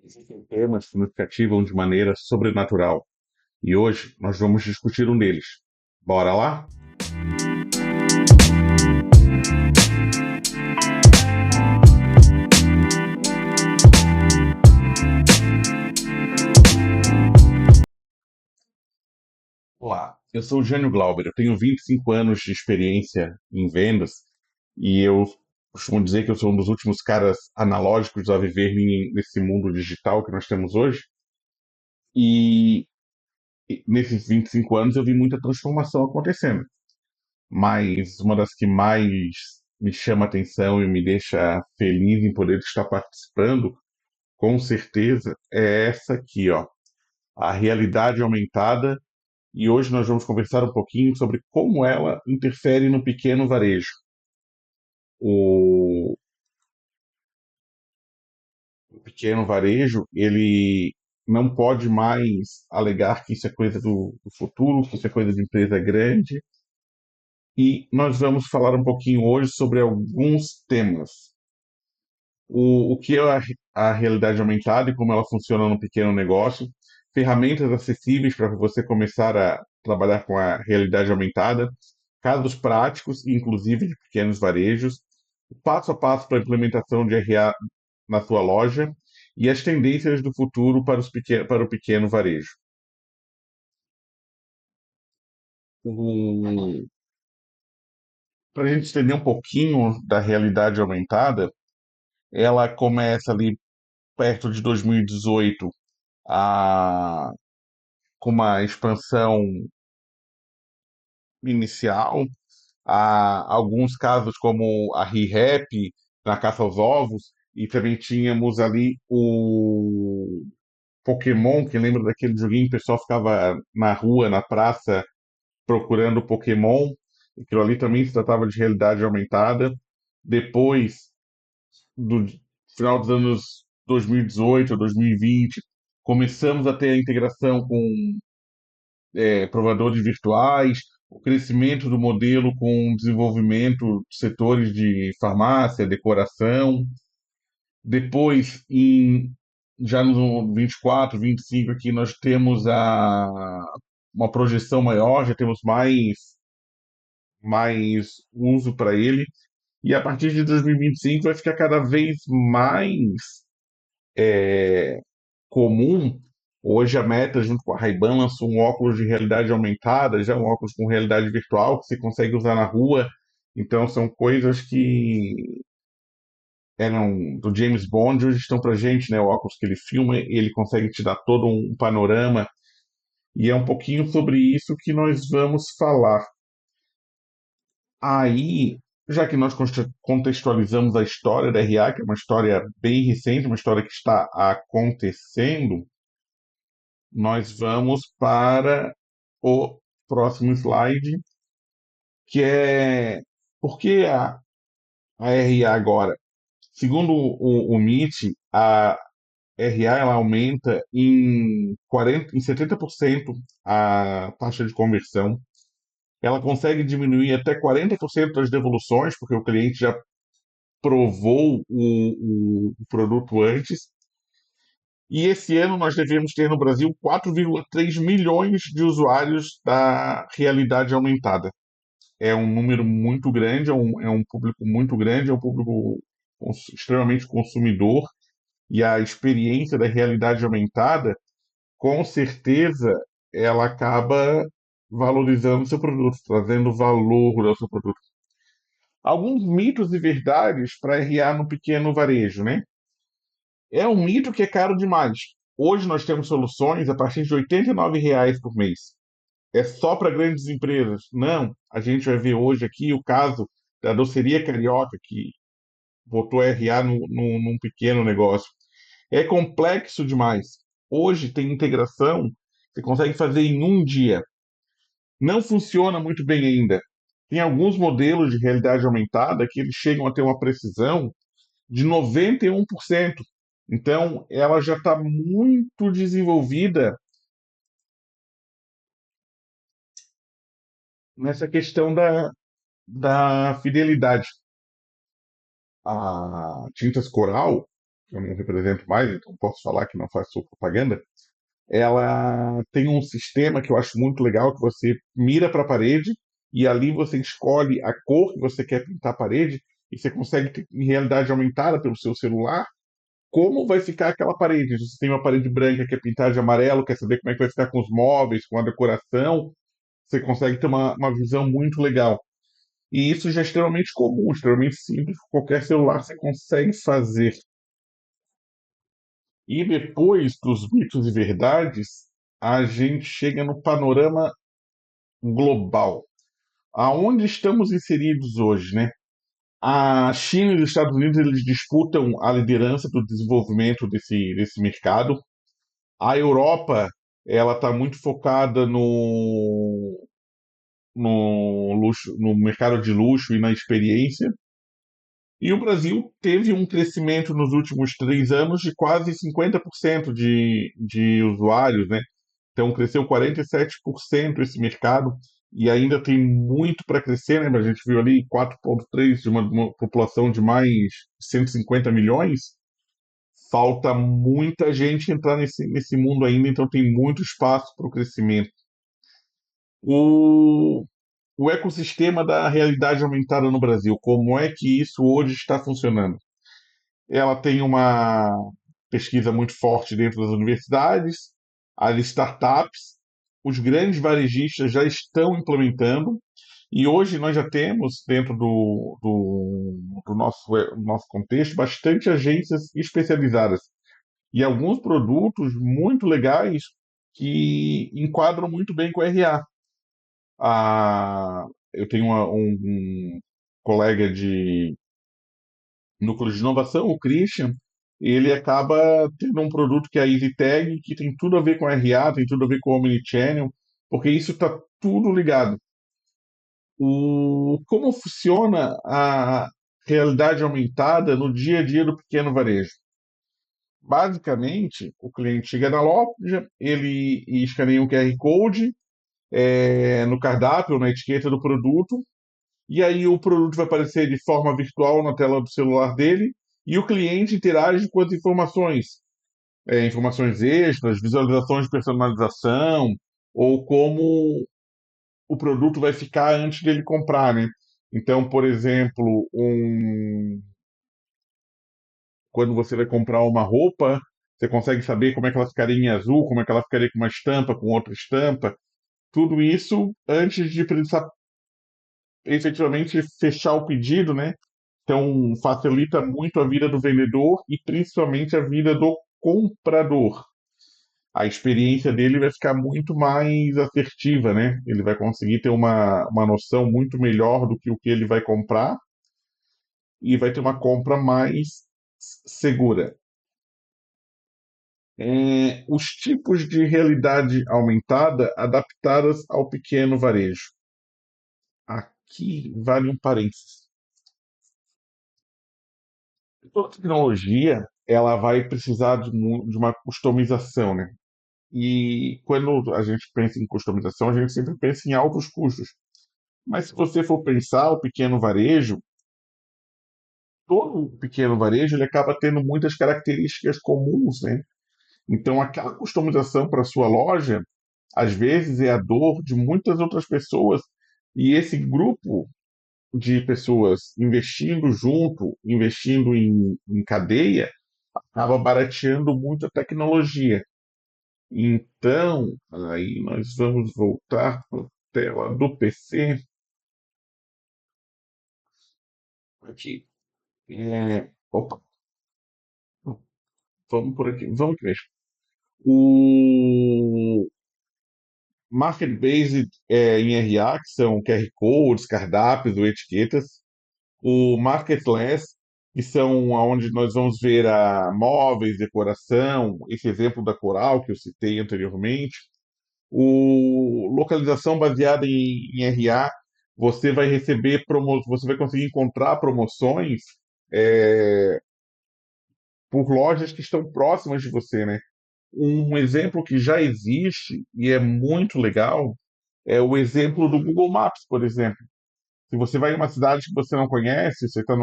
Existem temas que nos cativam de maneira sobrenatural e hoje nós vamos discutir um deles. Bora lá? Olá, eu sou o Jânio Glauber, eu tenho 25 anos de experiência em vendas e eu costumo dizer que eu sou um dos últimos caras analógicos a viver nesse mundo digital que nós temos hoje. E nesses 25 anos eu vi muita transformação acontecendo, mas uma das que mais me chama atenção e me deixa feliz em poder estar participando, com certeza, é essa aqui, ó, a realidade aumentada. E hoje nós vamos conversar um pouquinho sobre como ela interfere no pequeno varejo. O, o pequeno varejo, ele não pode mais alegar que isso é coisa do futuro, que isso é coisa de empresa grande. E nós vamos falar um pouquinho hoje sobre alguns temas. O que é a realidade aumentada e como ela funciona no pequeno negócio, ferramentas acessíveis para você começar a trabalhar com a realidade aumentada, casos práticos, inclusive de pequenos varejos, passo a passo para a implementação de RA na sua loja e as tendências do futuro para o pequeno varejo. Para a gente entender um pouquinho da realidade aumentada, ela começa ali perto de 2018 a, com uma expansão inicial. Há alguns casos como a ReHap, na caça aos ovos, e também tínhamos ali o Pokémon, que lembra daquele joguinho que o pessoal ficava na rua, na praça, procurando Pokémon. Aquilo ali também se tratava de realidade aumentada. Depois do final dos anos 2018, 2020, começamos a ter a integração com provadores virtuais, o crescimento do modelo com o desenvolvimento de setores de farmácia, decoração. Depois, já no 24, 25 aqui, nós temos uma projeção maior, já temos mais uso para ele. E a partir de 2025 vai ficar cada vez mais comum. Hoje a Meta, junto com a Ray-Ban, lançou um óculos de realidade aumentada, já um óculos com realidade virtual que você consegue usar na rua. Então são coisas que eram do James Bond, hoje estão pra gente, né? O óculos que ele filma, ele consegue te dar todo um panorama. E é um pouquinho sobre isso que nós vamos falar. Aí, já que nós contextualizamos a história da RA, que é uma história bem recente, uma história que está acontecendo, nós vamos para o próximo slide, que é por que a RA agora? Segundo o MIT, a RA ela aumenta em 70% a taxa de conversão. Ela consegue diminuir até 40% das devoluções, porque o cliente já provou o produto antes. E esse ano nós devemos ter no Brasil 4,3 milhões de usuários da realidade aumentada. É um número muito grande, é um público muito grande, é um público extremamente consumidor, e a experiência da realidade aumentada, com certeza, ela acaba valorizando o seu produto, trazendo valor ao seu produto. Alguns mitos e verdades para RA no pequeno varejo, né? É um mito que é caro demais. Hoje nós temos soluções a partir de R$ 89 por mês. É só para grandes empresas. Não, a gente vai ver hoje aqui o caso da doceria carioca, que botou RA num pequeno negócio. É complexo demais. Hoje tem integração, você consegue fazer em um dia. Não funciona muito bem ainda. Tem alguns modelos de realidade aumentada que eles chegam a ter uma precisão de 91%. Então, ela já está muito desenvolvida nessa questão da fidelidade. A Tintas Coral, eu não represento mais, então posso falar que não faz sua propaganda. Ela tem um sistema que eu acho muito legal, que você mira para a parede e ali você escolhe a cor que você quer pintar a parede e você consegue ter em realidade aumentada pelo seu celular como vai ficar aquela parede. Se você tem uma parede branca que é pintada de amarelo, quer saber como é que vai ficar com os móveis, com a decoração, você consegue ter uma visão muito legal. E isso já é extremamente comum, extremamente simples, qualquer celular você consegue fazer. E depois dos mitos e verdades, a gente chega no panorama global. Aonde estamos inseridos hoje, né? A China e os Estados Unidos eles disputam a liderança do desenvolvimento desse mercado. A Europa ela está muito focada no luxo, no mercado de luxo e na experiência. E o Brasil teve um crescimento nos últimos 3 anos de quase 50% de usuários, né? Então cresceu 47% esse mercado e ainda tem muito para crescer, né? A gente viu ali 4,3 de uma população de mais de 150 milhões. Falta muita gente entrar nesse mundo ainda, então tem muito espaço para o crescimento. O, o ecossistema da realidade aumentada no Brasil, como é que isso hoje está funcionando? Ela tem uma pesquisa muito forte dentro das universidades, as startups, os grandes varejistas já estão implementando, e hoje nós já temos, dentro do nosso contexto, bastante agências especializadas e alguns produtos muito legais que enquadram muito bem com o RA. Eu tenho um colega de núcleo de inovação, o Christian, ele acaba tendo um produto que é a EasyTag, que tem tudo a ver com RA, tem tudo a ver com Omnichannel, porque isso está tudo ligado. Como funciona a realidade aumentada no dia a dia do pequeno varejo? Basicamente, o cliente chega na loja, ele escaneia um QR Code no cardápio, na etiqueta do produto, e aí o produto vai aparecer de forma virtual na tela do celular dele, e o cliente interage com as informações, informações extras, visualizações de personalização, ou como o produto vai ficar antes dele comprar, né? Então, por exemplo, quando você vai comprar uma roupa, você consegue saber como é que ela ficaria em azul, como é que ela ficaria com uma estampa, com outra estampa. Tudo isso antes de precisar efetivamente fechar o pedido, né? Então, facilita muito a vida do vendedor e principalmente a vida do comprador. A experiência dele vai ficar muito mais assertiva, né? Ele vai conseguir ter uma noção muito melhor do que o que ele vai comprar e vai ter uma compra mais segura. Os tipos de realidade aumentada adaptadas ao pequeno varejo. Aqui vale um parênteses. Toda tecnologia ela vai precisar de uma customização, né? E quando a gente pensa em customização, a gente sempre pensa em altos custos. Mas se você for pensar, o pequeno varejo, todo o pequeno varejo ele acaba tendo muitas características comuns, né? Então, aquela customização para sua loja, às vezes, é a dor de muitas outras pessoas, e esse grupo de pessoas investindo junto, investindo em cadeia, acaba barateando muito a tecnologia. Então, aí nós vamos voltar para a tela do PC. Aqui. Opa, vamos por aqui. Vamos aqui mesmo. O Market-Based em RA, que são QR Codes, cardápios ou etiquetas. O Marketless, que são onde nós vamos ver móveis, decoração, esse exemplo da Coral que eu citei anteriormente. O localização baseada em RA, você vai conseguir encontrar promoções é, por lojas que estão próximas de você, né? Um exemplo que já existe e é muito legal é o exemplo do Google Maps, por exemplo. Se você vai em uma cidade que você não conhece, você está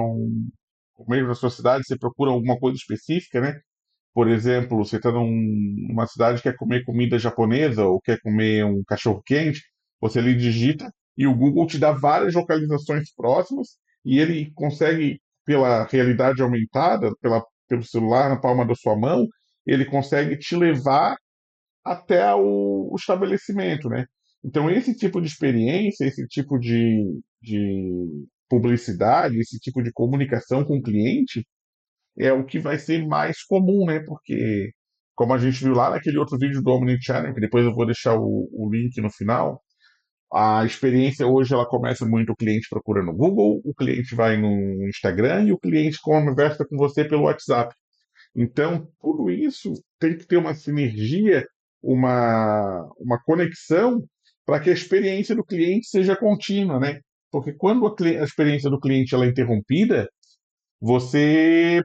mesmo na sua cidade, você procura alguma coisa específica, né? Por exemplo, você está numa cidade que quer comer comida japonesa ou quer comer um cachorro-quente, você ali digita e o Google te dá várias localizações próximas e ele consegue, pela realidade aumentada, pelo celular na palma da sua mão, ele consegue te levar até o estabelecimento, né? Então, esse tipo de experiência, esse tipo de publicidade, esse tipo de comunicação com o cliente é o que vai ser mais comum, né? Porque, como a gente viu lá naquele outro vídeo do Omnichannel, que depois eu vou deixar o link no final, a experiência hoje ela começa muito o cliente procura no Google, o cliente vai no Instagram e o cliente conversa com você pelo WhatsApp. Então, tudo isso tem que ter uma sinergia, uma conexão para que a experiência do cliente seja contínua, né? Porque quando a experiência do cliente ela é interrompida, você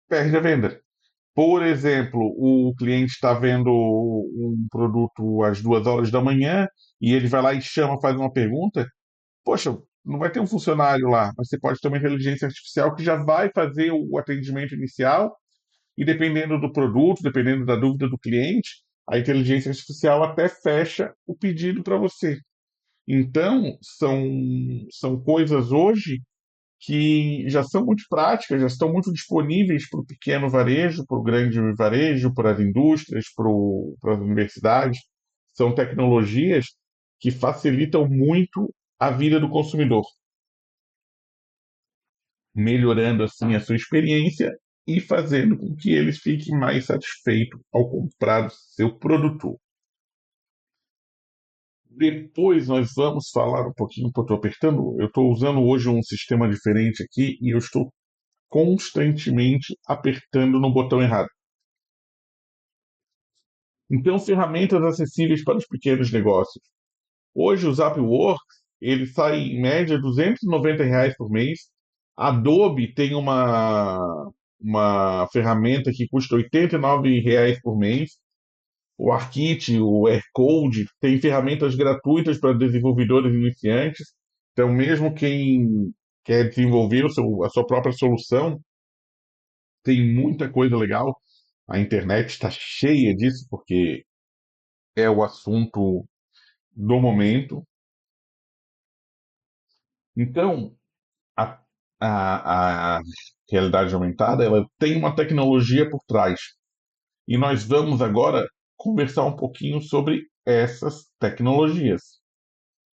perde a venda. Por exemplo, o cliente está vendo um produto às 2 horas da manhã e ele vai lá e chama, faz uma pergunta. Poxa, não vai ter um funcionário lá, mas você pode ter uma inteligência artificial que já vai fazer o atendimento inicial e dependendo do produto, dependendo da dúvida do cliente, a inteligência artificial até fecha o pedido para você. Então, são coisas hoje que já são muito práticas, já estão muito disponíveis para o pequeno varejo, para o grande varejo, para as indústrias, para as universidades. São tecnologias que facilitam muito a vida do consumidor, melhorando assim a sua experiência e fazendo com que eles fiquem mais satisfeitos ao comprar o seu produto. Depois nós vamos falar um pouquinho, porque eu estou usando hoje um sistema diferente aqui e eu estou constantemente apertando no botão errado. Então, ferramentas acessíveis para os pequenos negócios. Hoje o Zapworks, ele sai em média R$ 290 por mês. A Adobe tem uma ferramenta que custa R$ 89 por mês. O Arkit, o Aircode, tem ferramentas gratuitas para desenvolvedores iniciantes. Então, mesmo quem quer desenvolver a sua própria solução, tem muita coisa legal. A internet está cheia disso, porque é o assunto do momento. Então, a, a realidade aumentada ela tem uma tecnologia por trás. E nós vamos agora conversar um pouquinho sobre essas tecnologias.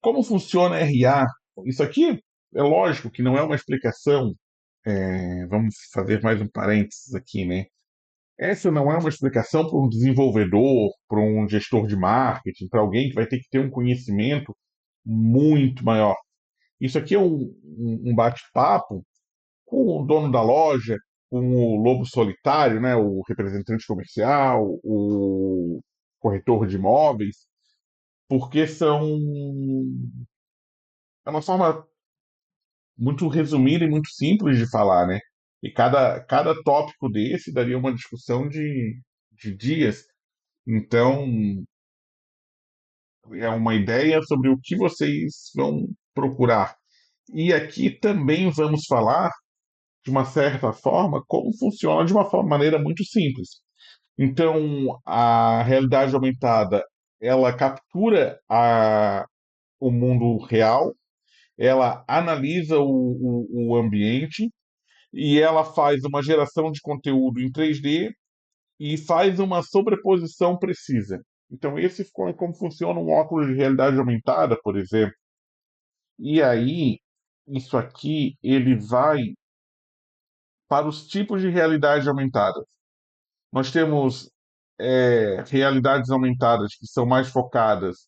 Como funciona a RA? Isso aqui é lógico que não é uma explicação. Vamos fazer mais um parênteses aqui, né? Essa não é uma explicação para um desenvolvedor, para um gestor de marketing, para alguém que vai ter que ter um conhecimento muito maior. Isso aqui é um bate-papo com o dono da loja, com o lobo solitário, né, o representante comercial, o corretor de imóveis, porque é uma forma muito resumida e muito simples de falar, né? E cada tópico desse daria uma discussão de dias. Então, é uma ideia sobre o que vocês vão procurar. E aqui também vamos falar, de uma certa forma, como funciona de uma maneira muito simples. Então, a realidade aumentada, ela captura o mundo real, ela analisa o ambiente e ela faz uma geração de conteúdo em 3D e faz uma sobreposição precisa. Então, esse é como funciona um óculos de realidade aumentada, por exemplo. E aí, isso aqui, ele vai para os tipos de realidade aumentada. Nós temos realidades aumentadas que são mais focadas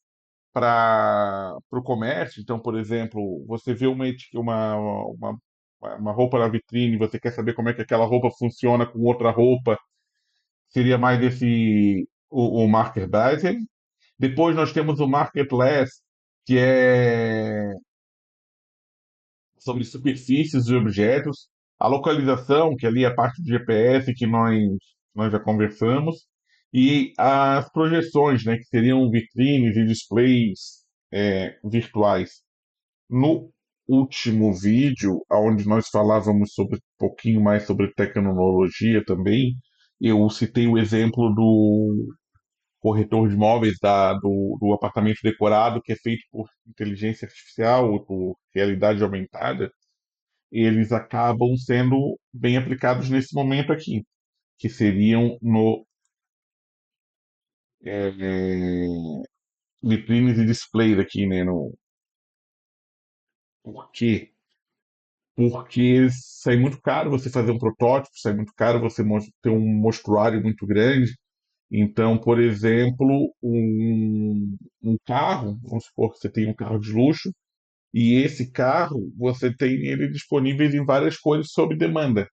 para o comércio. Então, por exemplo, você vê uma roupa na vitrine, você quer saber como é que aquela roupa funciona com outra roupa, seria mais o market-based. Depois nós temos o marketless, que é sobre superfícies e objetos, a localização, que ali é a parte do GPS que nós já conversamos, e as projeções, né, que seriam vitrines e displays virtuais. No último vídeo, onde nós falávamos sobre um pouquinho mais sobre tecnologia também, eu citei o exemplo do corretor de imóveis do apartamento decorado, que é feito por inteligência artificial, ou por realidade aumentada, eles acabam sendo bem aplicados nesse momento aqui, que seriam no vitrines e displays aqui, né? Por quê? Porque sai muito caro você fazer um protótipo, sai muito caro você ter um mostruário muito grande. Então, por exemplo, um carro, vamos supor que você tem um carro de luxo, e esse carro você tem ele disponível em várias cores sob demanda.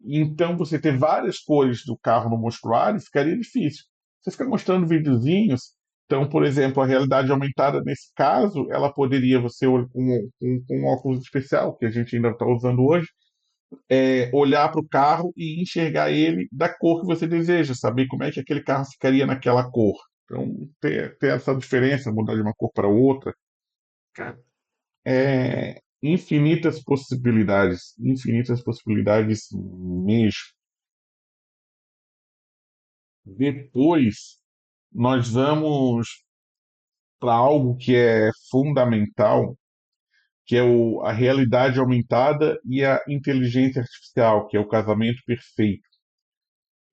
Então, você ter várias cores do carro no mostruário ficaria difícil. Você fica mostrando videozinhos. Então, por exemplo, a realidade aumentada nesse caso, ela poderia, você com um óculos especial, que a gente ainda está usando hoje, olhar para o carro e enxergar ele da cor que você deseja, saber como é que aquele carro ficaria naquela cor. Então, ter essa diferença, mudar de uma cor para outra, cara, infinitas possibilidades mesmo. Depois, nós vamos para algo que é fundamental, que é a realidade aumentada e a inteligência artificial, que é o casamento perfeito.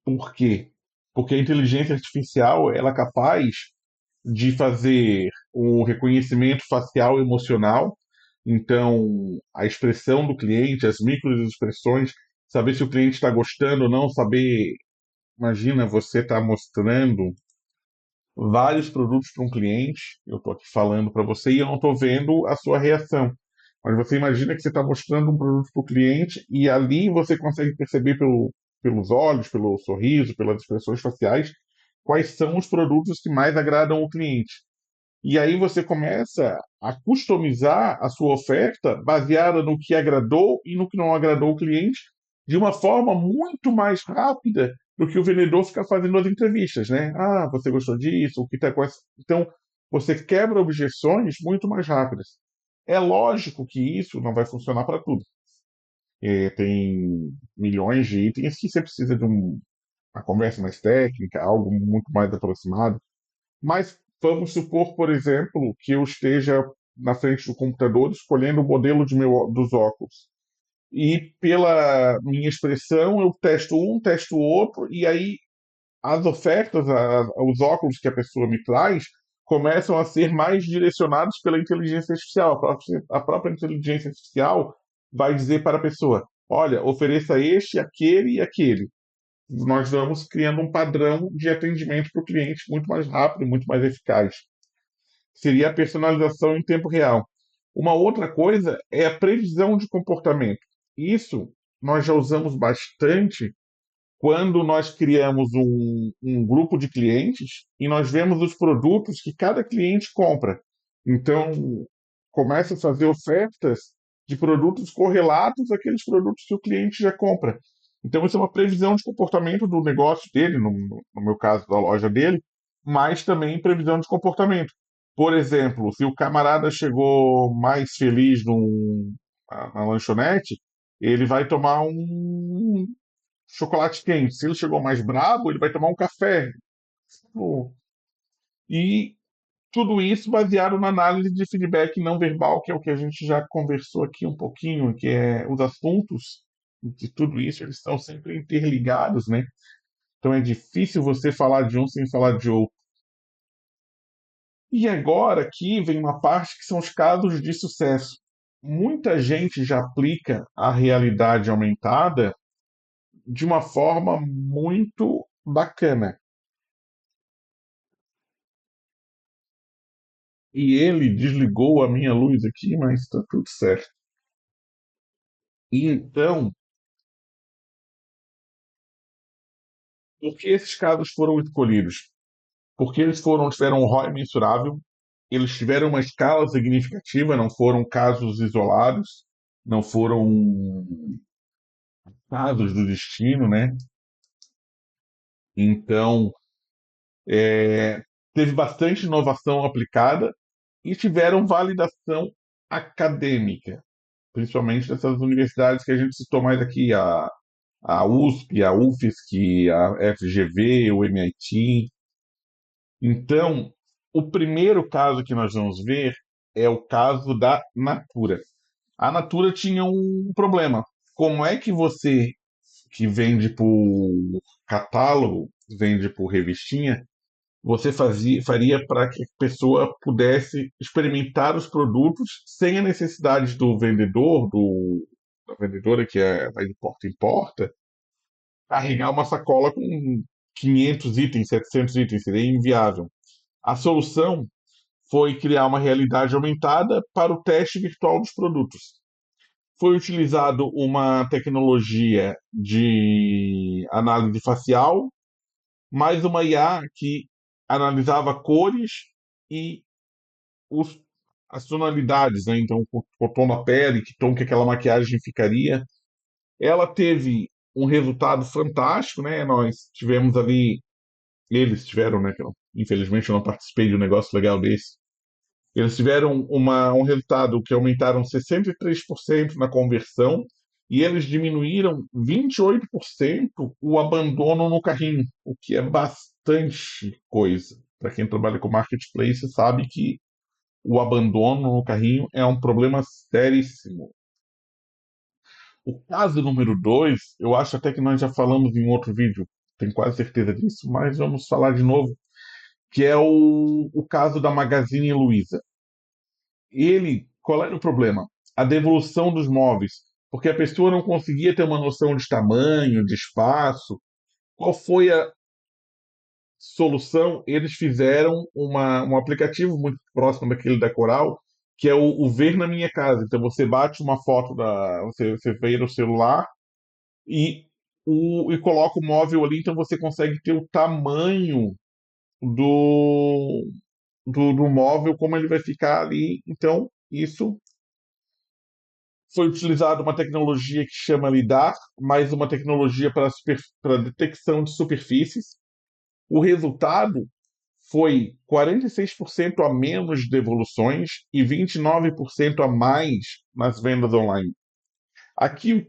Por quê? Porque a inteligência artificial ela é capaz de fazer um reconhecimento facial emocional, então a expressão do cliente, as microexpressões, saber se o cliente está gostando ou não, saber, imagina você está mostrando vários produtos para um cliente, eu estou aqui falando para você e eu não estou vendo a sua reação. Mas você imagina que você está mostrando um produto para o cliente e ali você consegue perceber pelos olhos, pelo sorriso, pelas expressões faciais, quais são os produtos que mais agradam o cliente. E aí você começa a customizar a sua oferta baseada no que agradou e no que não agradou o cliente, de uma forma muito mais rápida do que o vendedor ficar fazendo as entrevistas, né? Ah, você gostou disso? O que tá com essa... Então, você quebra objeções muito mais rápidas. É lógico que isso não vai funcionar para tudo. Tem milhões de itens que você precisa de uma conversa mais técnica, algo muito mais aproximado. Mas vamos supor, por exemplo, que eu esteja na frente do computador escolhendo o modelo dos óculos. E pela minha expressão, eu testo um, testo outro, e aí as ofertas, os óculos que a pessoa me traz, começam a ser mais direcionados pela inteligência artificial. A própria inteligência artificial vai dizer para a pessoa: olha, ofereça este, aquele e aquele. Nós vamos criando um padrão de atendimento para o cliente muito mais rápido, muito mais eficaz. Seria a personalização em tempo real. Uma outra coisa é a previsão de comportamento. Isso nós já usamos bastante quando nós criamos um grupo de clientes e nós vemos os produtos que cada cliente compra. Então, começa a fazer ofertas de produtos correlatos àqueles produtos que o cliente já compra. Então, isso é uma previsão de comportamento do negócio dele, no meu caso, da loja dele, mas também previsão de comportamento. Por exemplo, se o camarada chegou mais feliz na lanchonete, ele vai tomar um chocolate quente. Se ele chegou mais brabo, ele vai tomar um café. Pô. E tudo isso baseado na análise de feedback não verbal, que é o que a gente já conversou aqui um pouquinho, que é os assuntos de tudo isso, eles estão sempre interligados, né? Então é difícil você falar de um sem falar de outro. E agora aqui vem uma parte que são os casos de sucesso. Muita gente já aplica a realidade aumentada de uma forma muito bacana. E ele desligou a minha luz aqui, mas está tudo certo. E então, por que esses casos foram escolhidos? Porque eles tiveram um ROI mensurável, eles tiveram uma escala significativa, não foram casos isolados, não foram casos do destino, né? Então, teve bastante inovação aplicada e tiveram validação acadêmica, principalmente dessas universidades que a gente citou mais aqui, a USP, a UFSC, a FGV, o MIT. Então, o primeiro caso que nós vamos ver é o caso da Natura. A Natura tinha um problema. Como é que você, que vende por catálogo, vende por revistinha, você faria para que a pessoa pudesse experimentar os produtos sem a necessidade do vendedor, da vendedora que vai de porta em porta, carregar uma sacola com 500 itens, 700 itens, seria inviável. A solução foi criar uma realidade aumentada para o teste virtual dos produtos. Foi utilizado uma tecnologia de análise facial, mais uma IA que analisava cores e os, as tonalidades, né? Então, o tom da pele, que tom que aquela maquiagem ficaria. Ela teve um resultado fantástico, né? Nós tivemos ali, eles tiveram, né? Infelizmente eu não participei de um negócio legal desse. Eles tiveram um resultado que aumentaram 63% na conversão e eles diminuíram 28% o abandono no carrinho, o que é bastante coisa. Para quem trabalha com marketplace sabe que o abandono no carrinho é um problema seríssimo. O caso número 2, eu acho até que nós já falamos em outro vídeo, tenho quase certeza disso, mas vamos falar de novo, que é o caso da Magazine Luiza. Qual era o problema? A devolução dos móveis, porque a pessoa não conseguia ter uma noção de tamanho, de espaço. Qual foi a solução? Eles fizeram um aplicativo muito próximo daquele da Coral, que é o Ver na Minha Casa. Então você bate uma foto você vê no celular e, e coloca o móvel ali, então você consegue ter o tamanho do, do móvel, como ele vai ficar ali. Então, isso foi utilizada uma tecnologia que chama LIDAR, mais uma tecnologia para detecção de superfícies. O resultado foi 46% a menos de devoluções e 29% a mais nas vendas online. Aqui o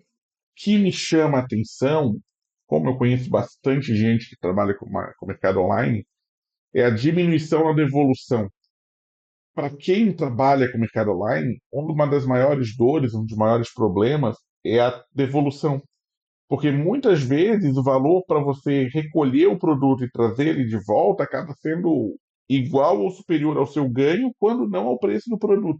que me chama a atenção, como eu conheço bastante gente que trabalha com o mercado online, é a diminuição na devolução. Para quem trabalha com o mercado online, uma das maiores dores, um dos maiores problemas é a devolução. Porque muitas vezes o valor para você recolher o produto e trazer ele de volta acaba sendo igual ou superior ao seu ganho, quando não ao preço do produto.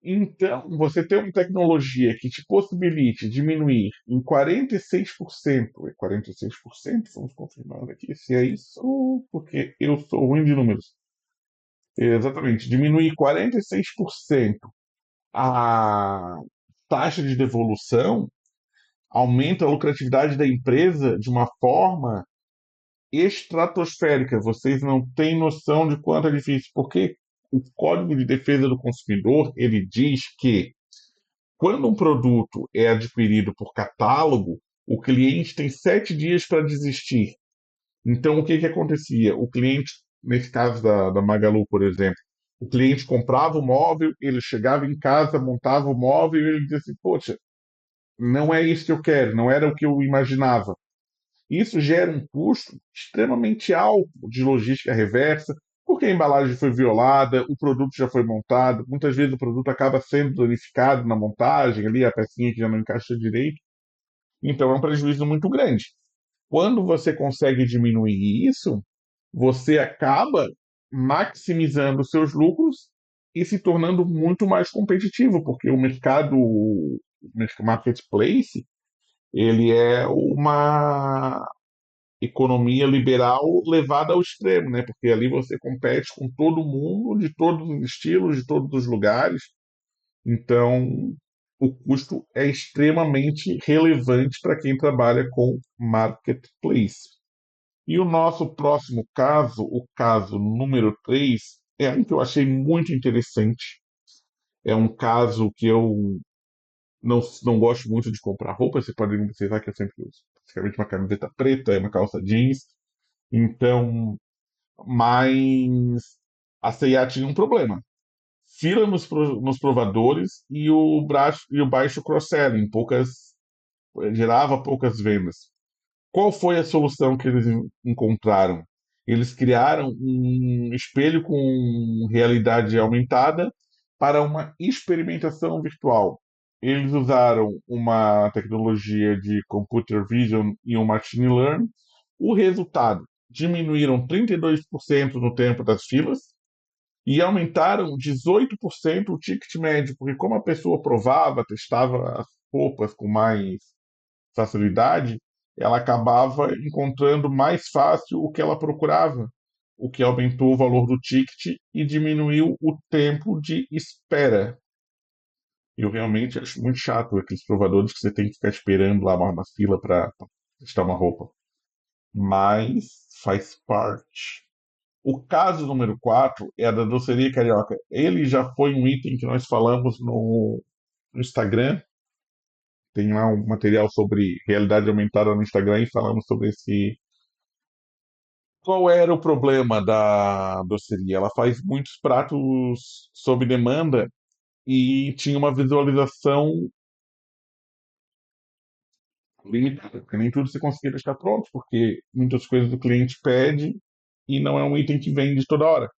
Então, você ter uma tecnologia que te possibilite diminuir em 46%, 46%, vamos confirmar aqui se é isso, porque eu sou ruim de números. Exatamente, diminuir 46% a taxa de devolução aumenta a lucratividade da empresa de uma forma estratosférica. Vocês não têm noção de quanto é difícil, porque o Código de Defesa do Consumidor ele diz que quando um produto é adquirido por catálogo, o cliente tem 7 dias para desistir. Então, o que acontecia? O cliente, nesse caso da Magalu, por exemplo, o cliente comprava o móvel, ele chegava em casa, montava o móvel e ele dizia assim: Poxa, não é isso que eu quero, não era o que eu imaginava. Isso gera um custo extremamente alto de logística reversa, porque a embalagem foi violada, o produto já foi montado, muitas vezes o produto acaba sendo danificado na montagem, ali a pecinha que já não encaixa direito, então é um prejuízo muito grande. Quando você consegue diminuir isso, você acaba maximizando os seus lucros e se tornando muito mais competitivo, porque o marketplace, ele é uma economia liberal levada ao extremo, né? Porque ali você compete com todo mundo, de todos os estilos, de todos os lugares. Então, o custo é extremamente relevante para quem trabalha com marketplace. E o nosso próximo caso, o caso número 3, é um que eu achei muito interessante. É um caso que eu não gosto muito de comprar roupa, você pode observar que eu sempre uso basicamente uma camiseta preta e uma calça jeans. Então, mas a C&A tinha um problema. fila nos provadores e o baixo cross-selling, gerava poucas vendas. Qual foi a solução que eles encontraram? Eles criaram um espelho com realidade aumentada para uma experimentação virtual. Eles usaram uma tecnologia de computer vision e um machine learning. O resultado: diminuíram 32% no tempo das filas e aumentaram 18% o ticket médio, porque como a pessoa provava, testava as roupas com mais facilidade, ela acabava encontrando mais fácil o que ela procurava, o que aumentou o valor do ticket e diminuiu o tempo de espera. Eu realmente acho muito chato aqueles provadores que você tem que ficar esperando lá uma fila para testar uma roupa. Mas faz parte. O caso número 4 é a da doceria carioca. Ele já foi um item que nós falamos no Instagram. Tem lá um material sobre realidade aumentada no Instagram e falamos sobre esse. Qual era o problema da doceria? Ela faz muitos pratos sob demanda e tinha uma visualização limitada, porque nem tudo você conseguia deixar pronto, porque muitas coisas o cliente pede e não é um item que vende toda hora.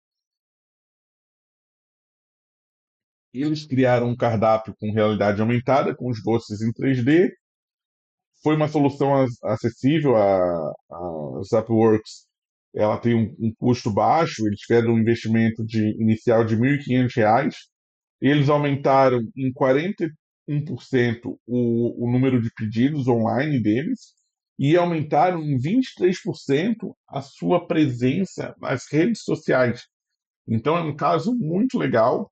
Eles criaram um cardápio com realidade aumentada, com os doces em 3D. Foi uma solução acessível. A Zapworks, ela tem um custo baixo, eles tiveram um investimento inicial de R$ 1.500. Eles aumentaram em 41% o número de pedidos online deles e aumentaram em 23% a sua presença nas redes sociais. Então é um caso muito legal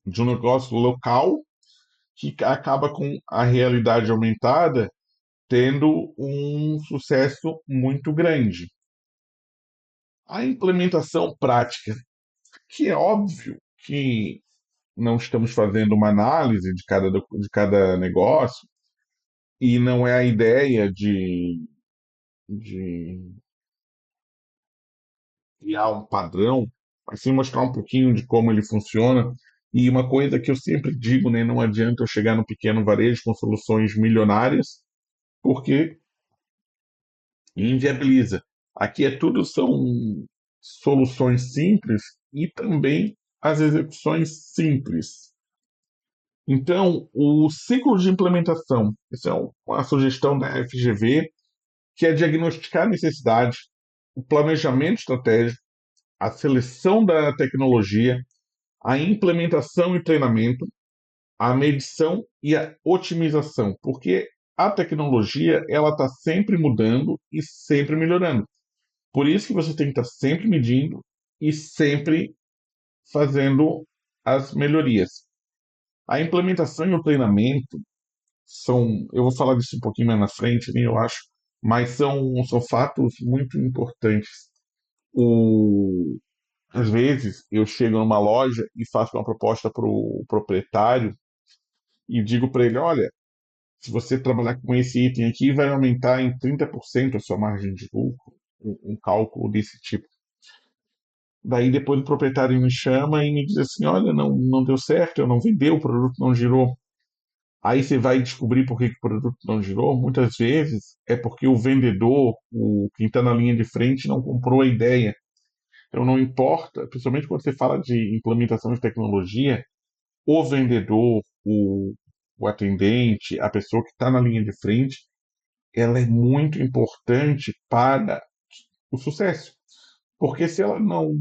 de um negócio local que acaba com a realidade aumentada tendo um sucesso muito grande. A implementação prática, que é óbvio que não estamos fazendo uma análise de cada negócio, e não é a ideia de criar um padrão, mas sim mostrar um pouquinho de como ele funciona. E uma coisa que eu sempre digo, né, não adianta eu chegar no pequeno varejo com soluções milionárias, porque inviabiliza. Aqui é tudo são soluções simples e também as execuções simples. Então, o ciclo de implementação, essa é uma sugestão da FGV, que é diagnosticar a necessidade, o planejamento estratégico, a seleção da tecnologia, a implementação e treinamento, a medição e a otimização, porque a tecnologia ela está sempre mudando e sempre melhorando. Por isso que você tem que estar sempre medindo e sempre fazendo as melhorias. A implementação e o treinamento eu vou falar disso um pouquinho mais na frente, né, eu acho, mas são fatos muito importantes. Às vezes eu chego numa loja e faço uma proposta para o proprietário e digo para ele, olha, se você trabalhar com esse item aqui, vai aumentar em 30% a sua margem de lucro, um cálculo desse tipo. Daí depois o proprietário me chama e me diz assim, olha, não deu certo, eu não vendeu, o produto não girou. Aí você vai descobrir por que o produto não girou. Muitas vezes é porque o vendedor, quem está na linha de frente, não comprou a ideia. Então não importa, principalmente quando você fala de implementação de tecnologia, o vendedor, o atendente, a pessoa que está na linha de frente, ela é muito importante para o sucesso. Porque se ela não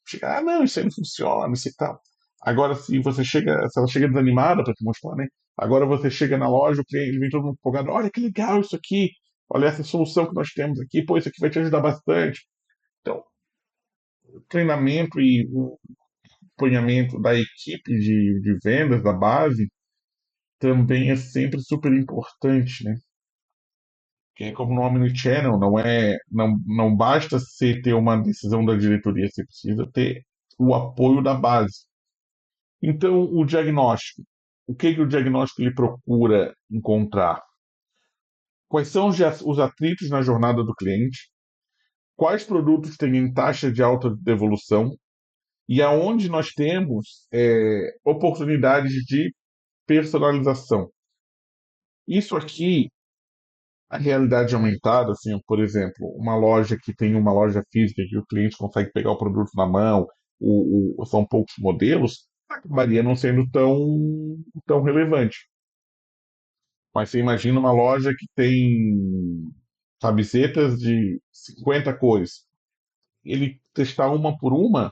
chegar, não, isso aí não funciona, isso e tal. Agora, se ela chega desanimada para te mostrar, né? Agora você chega na loja, o cliente ele vem todo mundo empolgado, olha que legal isso aqui, olha essa solução que nós temos aqui, pô, isso aqui vai te ajudar bastante. Então, o treinamento e o acompanhamento da equipe de vendas, da base, também é sempre super importante, né? Que é como no Omnichannel, não basta você ter uma decisão da diretoria, você precisa ter o apoio da base. Então, o diagnóstico. O que o diagnóstico ele procura encontrar? Quais são os atritos na jornada do cliente? Quais produtos têm taxa de alta devolução? e aonde nós temos oportunidades de personalização. Isso aqui, a realidade aumentada, assim, por exemplo, uma loja que tem uma loja física que o cliente consegue pegar o produto na mão, são poucos modelos, acabaria não sendo tão relevante. Mas você imagina uma loja que tem camisetas de 50 cores. Ele testar uma por uma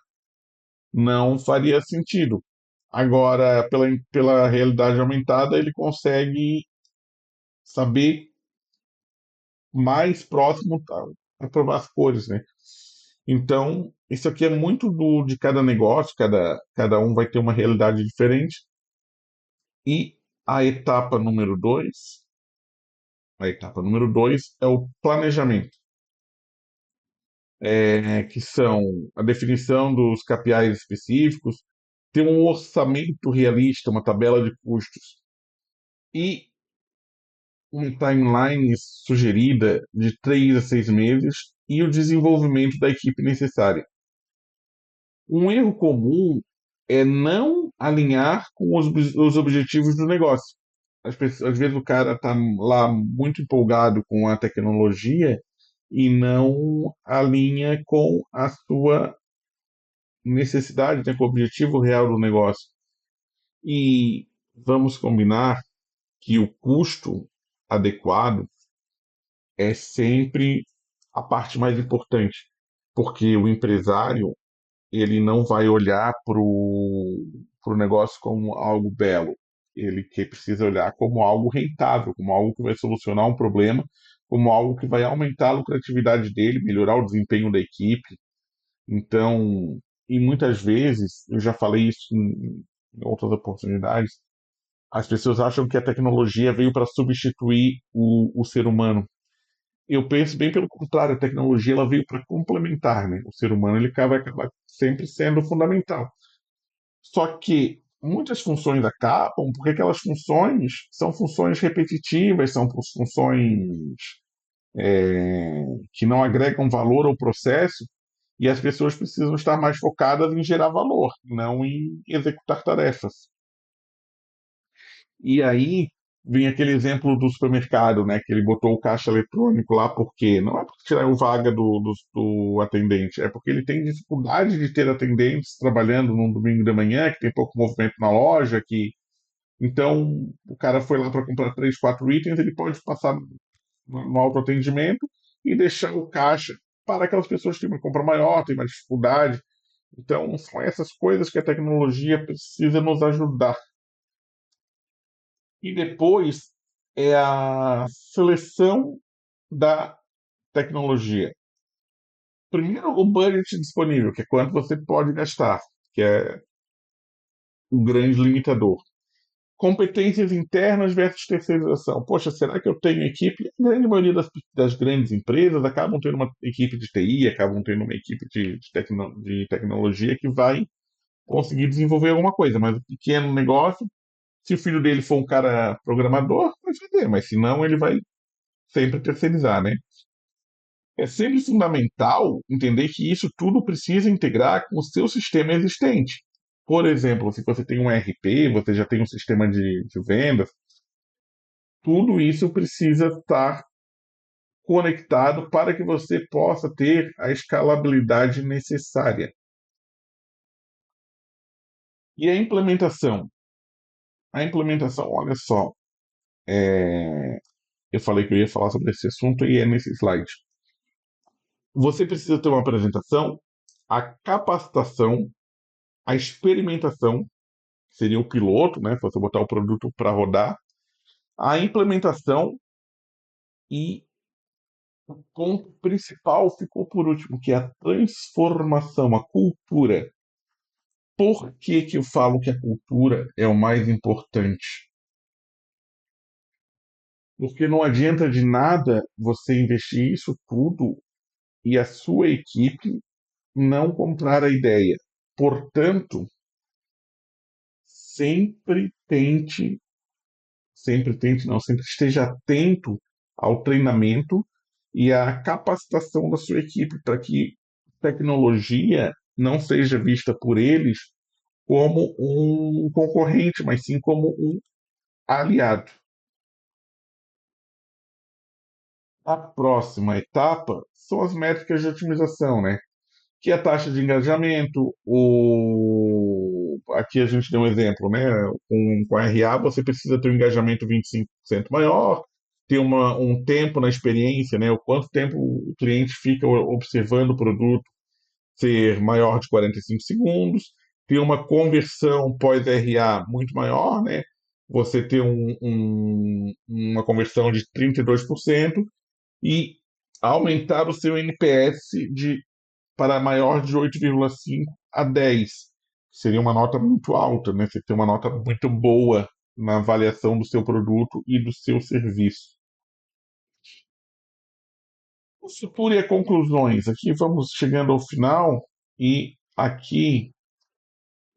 não faria sentido. Agora, pela realidade aumentada, ele consegue saber mais próximo para provar as cores, né? Então, isso aqui é muito de cada negócio, cada um vai ter uma realidade diferente. E a etapa número dois, a etapa número dois é o planejamento, que são a definição dos KPIs específicos, ter um orçamento realista, uma tabela de custos e uma timeline sugerida de 3 a 6 meses e o desenvolvimento da equipe necessária. Um erro comum é não alinhar com os objetivos do negócio. Às vezes o cara está lá muito empolgado com a tecnologia e não alinha com a sua necessidade, né, com o objetivo real do negócio. E vamos combinar que o custo adequado é sempre a parte mais importante, porque o empresário ele não vai olhar para o negócio como algo belo, ele que precisa olhar como algo rentável, como algo que vai solucionar um problema, como algo que vai aumentar a lucratividade dele, melhorar o desempenho da equipe. Então, e muitas vezes, eu já falei isso em outras oportunidades, as pessoas acham que a tecnologia veio para substituir o ser humano. Eu penso bem pelo contrário, a tecnologia ela veio para complementar, né? O ser humano ele vai acabar sempre sendo fundamental. Só que muitas funções acabam porque aquelas funções são funções repetitivas, são funções que não agregam valor ao processo e as pessoas precisam estar mais focadas em gerar valor, não em executar tarefas. E aí vem aquele exemplo do supermercado, né? Que ele botou o caixa eletrônico lá, por quê? Não é para tirar o vaga do atendente, é porque ele tem dificuldade de ter atendentes trabalhando num domingo de manhã, que tem pouco movimento na loja, que então o cara foi lá para comprar 3, 4 itens, ele pode passar no autoatendimento e deixar o caixa para aquelas pessoas que têm uma compra maior, têm mais dificuldade. Então, são essas coisas que a tecnologia precisa nos ajudar. E depois é a seleção da tecnologia. Primeiro, o budget disponível, que é quanto você pode gastar, que é o grande limitador. Competências internas versus terceirização. Poxa, será que eu tenho equipe? A grande maioria das grandes empresas acabam tendo uma equipe de TI, acabam tendo uma equipe de tecnologia que vai conseguir desenvolver alguma coisa, mas o pequeno negócio, se o filho dele for um cara programador, vai fazer, mas se não, ele vai sempre terceirizar, né? É sempre fundamental entender que isso tudo precisa integrar com o seu sistema existente. Por exemplo, se você tem um ERP, você já tem um sistema de vendas, tudo isso precisa estar conectado para que você possa ter a escalabilidade necessária. E a implementação? A implementação, olha só, eu falei que eu ia falar sobre esse assunto e é nesse slide. Você precisa ter uma apresentação, a capacitação, a experimentação, que seria o piloto, né? Você botar o produto para rodar, a implementação e o ponto principal ficou por último, que é a transformação, a cultura. Por que que eu falo que a cultura é o mais importante? Porque não adianta de nada você investir isso tudo e a sua equipe não comprar a ideia. Portanto, sempre tente, não, sempre esteja atento ao treinamento e à capacitação da sua equipe para que tecnologia não seja vista por eles como um concorrente, mas sim como um aliado. A próxima etapa são as métricas de otimização, né? Que é a taxa de engajamento, aqui a gente deu um exemplo, né? Com a RA você precisa ter um engajamento 25% maior, ter um tempo na experiência, né? O quanto tempo o cliente fica observando o produto ser maior de 45 segundos, ter uma conversão pós-RA muito maior, né? Você ter uma conversão de 32% e aumentar o seu NPS para maior de 8,5 a 10. Seria uma nota muito alta, né? Você tem uma nota muito boa na avaliação do seu produto e do seu serviço. O futuro e as conclusões. Aqui vamos chegando ao final e aqui,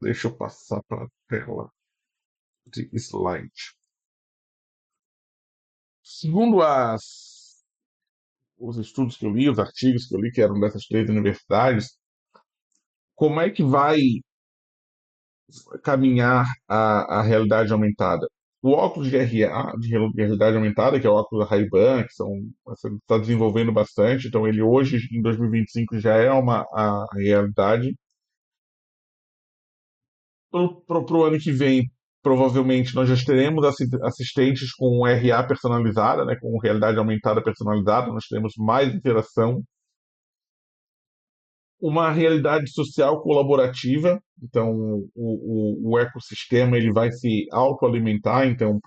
deixa eu passar para a tela de slide. Segundo os estudos que eu li, os artigos que eu li, que eram dessas três universidades, como é que vai caminhar a realidade aumentada? O óculos de RA, de realidade aumentada, que é o óculos da Ray-Ban, que está desenvolvendo bastante, então ele hoje, em 2025, já é a realidade. Para o ano que vem, provavelmente nós já teremos assistentes com RA personalizada, né, com realidade aumentada personalizada, nós teremos mais interação, uma realidade social colaborativa, então o ecossistema ele vai se autoalimentar, então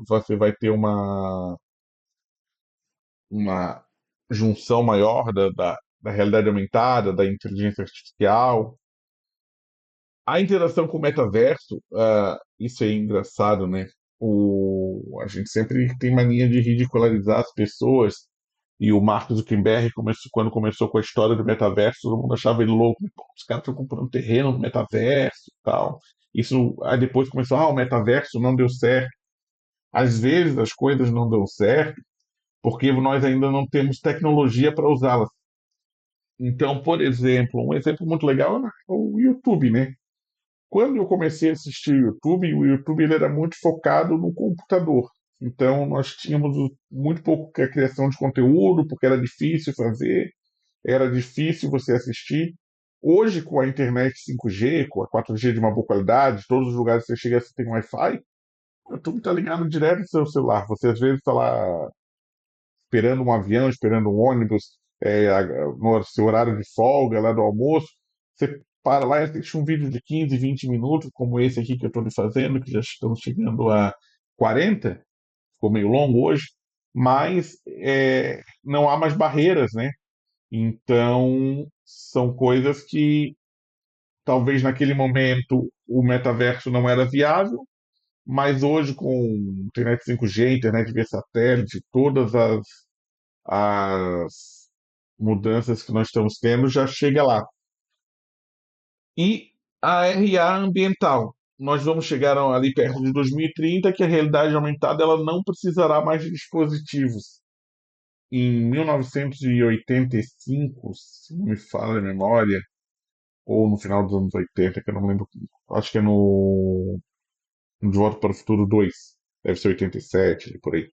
você vai ter uma junção maior da realidade aumentada, da inteligência artificial. A interação com o metaverso, isso é engraçado, né? A gente sempre tem mania de ridicularizar as pessoas. E o Mark Zuckerberg, quando começou com a história do metaverso, todo mundo achava ele louco. Pô, os caras estão comprando terreno no metaverso e tal. Aí depois começou, o metaverso não deu certo. Às vezes as coisas não dão certo porque nós ainda não temos tecnologia para usá-las. Então, por exemplo, um exemplo muito legal é o YouTube, né? Quando eu comecei a assistir o YouTube ele era muito focado no computador. Então nós tínhamos muito pouco a criação de conteúdo, porque era difícil fazer, era difícil você assistir. Hoje, com a internet 5G, com a 4G de uma boa qualidade, todos os lugares que você chega você tem Wi-Fi, o YouTube está ligado direto no seu celular. Você às vezes está lá esperando um avião, esperando um ônibus, no seu horário de folga, lá do almoço, você para lá e assiste um vídeo de 15, 20 minutos, como esse aqui que eu estou lhe fazendo, que já estamos chegando a 40, ficou meio longo hoje, mas não há mais barreiras, né? Então, são coisas que talvez naquele momento o metaverso não era viável, mas hoje com internet 5G, internet via satélite, todas as mudanças que nós estamos tendo já chega lá. E a RA ambiental. Nós vamos chegar ali perto de 2030 que a realidade aumentada ela não precisará mais de dispositivos. Em 1985, se não me falha a memória, ou no final dos anos 80, que eu não lembro, acho que é no De Volta para o Futuro 2, deve ser 87, por aí.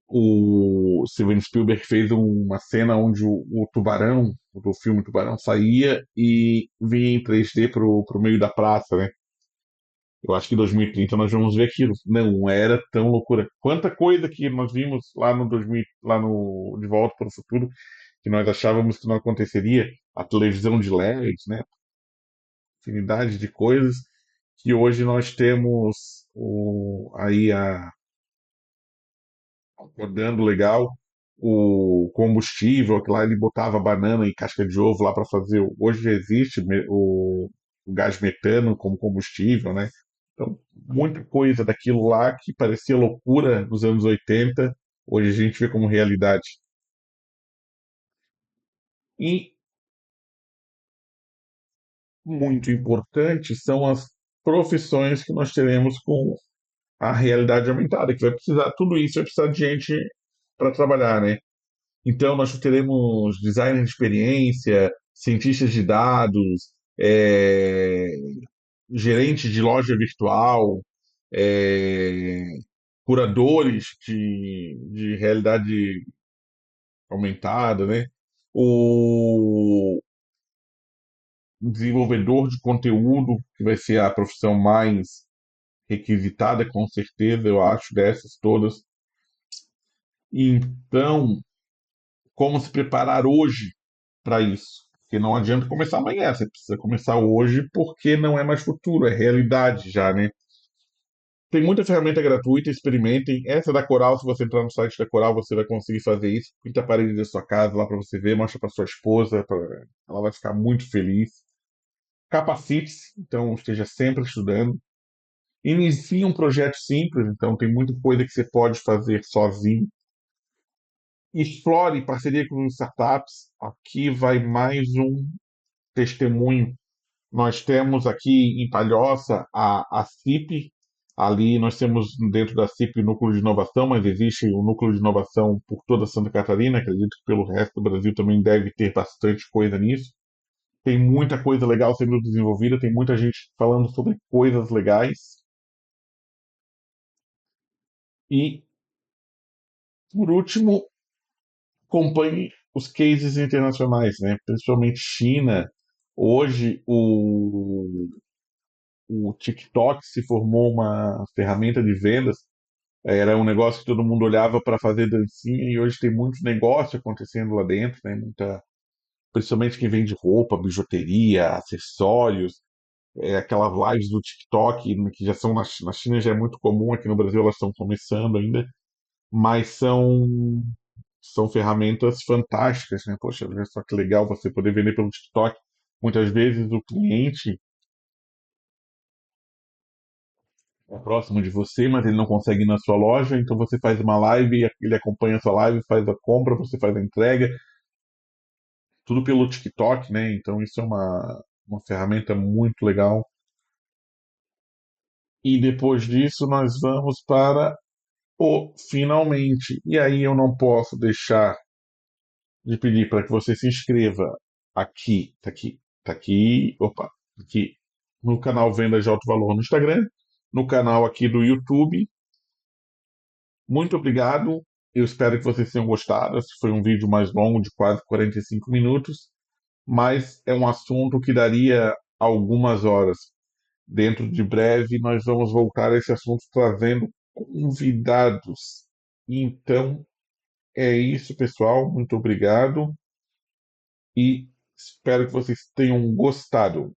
O Steven Spielberg fez uma cena onde o tubarão, do filme Tubarão, saía e vinha em 3D pro meio da praça, né? Eu acho que em 2030 nós vamos ver aquilo. Não era tão loucura. Quanta coisa que nós vimos lá no 2000, lá no De Volta para o Futuro, que nós achávamos que não aconteceria. A televisão de LEDs, né? Infinidade de coisas que hoje nós temos aí rodando legal. O combustível, que lá ele botava banana e casca de ovo lá para fazer. Hoje já existe o gás metano como combustível, né? Então, muita coisa daquilo lá que parecia loucura nos anos 80, hoje a gente vê como realidade. E muito importante são as profissões que nós teremos com a realidade aumentada, que vai precisar, tudo isso vai precisar de gente para trabalhar, né? Então, nós teremos designer de experiência, cientistas de dados, é, gerente de loja virtual, é, curadores de realidade aumentada, né? O desenvolvedor de conteúdo, que vai ser a profissão mais requisitada, com certeza, eu acho, dessas todas. Então, como se preparar hoje para isso? Porque não adianta começar amanhã, você precisa começar hoje porque não é mais futuro, é realidade já, né? Tem muita ferramenta gratuita, experimentem. Essa da Coral, se você entrar no site da Coral, você vai conseguir fazer isso. Pinta a parede da sua casa lá para você ver, mostra para sua esposa, ela vai ficar muito feliz. Capacite-se, então esteja sempre estudando. Inicie um projeto simples, então tem muita coisa que você pode fazer sozinho. Explore parceria com startups. Aqui vai mais um testemunho. Nós temos aqui em Palhoça a CIP. Ali nós temos dentro da CIP o núcleo de inovação, mas existe o núcleo de inovação por toda Santa Catarina. Acredito que pelo resto do Brasil também deve ter bastante coisa nisso. Tem muita coisa legal sendo desenvolvida, tem muita gente falando sobre coisas legais. E, por último, acompanhe os cases internacionais, né? Principalmente China. Hoje, o TikTok se formou uma ferramenta de vendas. Era um negócio que todo mundo olhava para fazer dancinha e hoje tem muito negócio acontecendo lá dentro, né? Principalmente quem vende roupa, bijuteria, acessórios, aquelas lives do TikTok, né, que já são na China já é muito comum, aqui no Brasil elas estão começando ainda, mas são ferramentas fantásticas, né? Poxa, olha só que legal você poder vender pelo TikTok. Muitas vezes o cliente é próximo de você, mas ele não consegue ir na sua loja, então você faz uma live, ele acompanha a sua live, faz a compra, você faz a entrega, tudo pelo TikTok, né? Então isso é uma ferramenta muito legal. E depois disso nós vamos para o finalmente. E aí eu não posso deixar de pedir para que você se inscreva aqui, tá aqui, opa, aqui no canal Vendas de Alto Valor no Instagram, no canal aqui do YouTube. Muito obrigado. Eu espero que vocês tenham gostado. Esse foi um vídeo mais longo, de quase 45 minutos, mas é um assunto que daria algumas horas. Dentro de breve, nós vamos voltar a esse assunto trazendo convidados. Então, é isso, pessoal. Muito obrigado e espero que vocês tenham gostado.